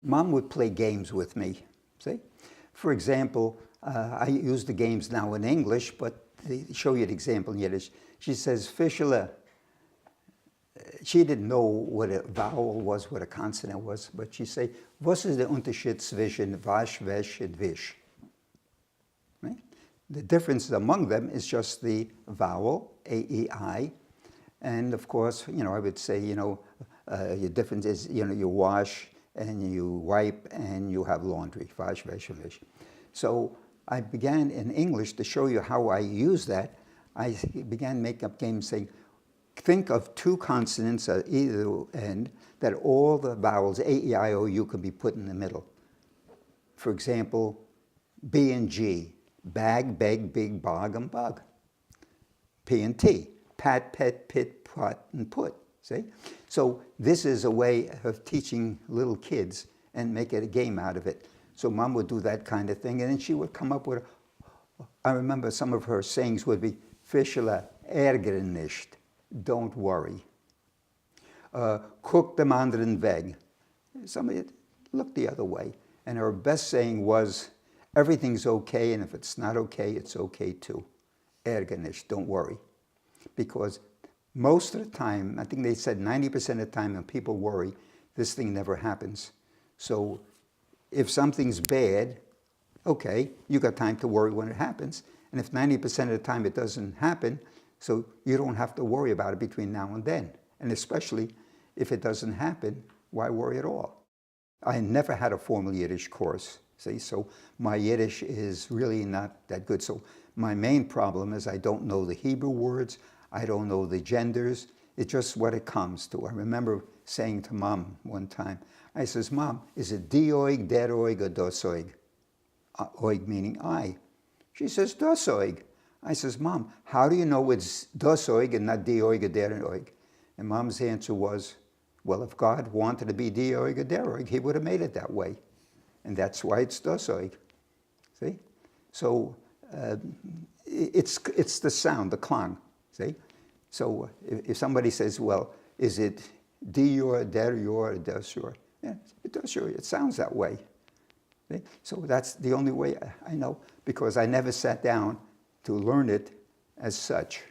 Mom would play games with me, see? For example, I use the games now in English, but they show you an example in Yiddish. She says, Fischele. She didn't know what a vowel was, what a consonant was, but she say, was ist der Unterschied zwischen wasch, wäsch, and wisch? Right? The difference among them is just the vowel, A-E-I, and of course, I would say, your difference is, you wash, and you wipe, and you have laundry, wasch, wäsch, and wisch. So I began in English to show you how I use that. I began making up games saying, think of two consonants at either end that all the vowels, A, E, I, O, U, can be put in the middle. For example, B and G, bag, beg, big, bog, and bug. P and T, pat, pet, pit, pot, and put, see? So this is a way of teaching little kids and make it a game out of it. So Mom would do that kind of thing, and then she would come up with, I remember some of her sayings would be, Fischele, Ergern, Nisht. Don't worry. Guck dem anderen weg. Somebody looked the other way. And her best saying was, everything's okay, and if it's not okay, it's okay too. Ergern nicht, don't worry. Because most of the time, I think they said 90% of the time when people worry, this thing never happens. So if something's bad, okay, you got time to worry when it happens. And if 90% of the time it doesn't happen, so you don't have to worry about it between now and then. And especially if it doesn't happen, why worry at all? I never had a formal Yiddish course, see, so my Yiddish is really not that good. So my main problem is I don't know the Hebrew words, I don't know the genders, it's just what it comes to. I remember saying to Mom one time, I says, Mom, is it die-oig, der-oig, or das-oig? Oig meaning I. She says, das-oig. I says, Mom, how do you know it's das-oig and not die-oig or der-oig? And Mom's answer was, well, if God wanted to be die-oig or der-oig, he would have made it that way. And that's why it's das-oig. See? So it's the sound, the klang. See? So if somebody says, well, is it die-yor, der-yor, or das-yor? Yeah, it das-yor. It sounds that way. See? So that's the only way I know, because I never sat down to learn it as such.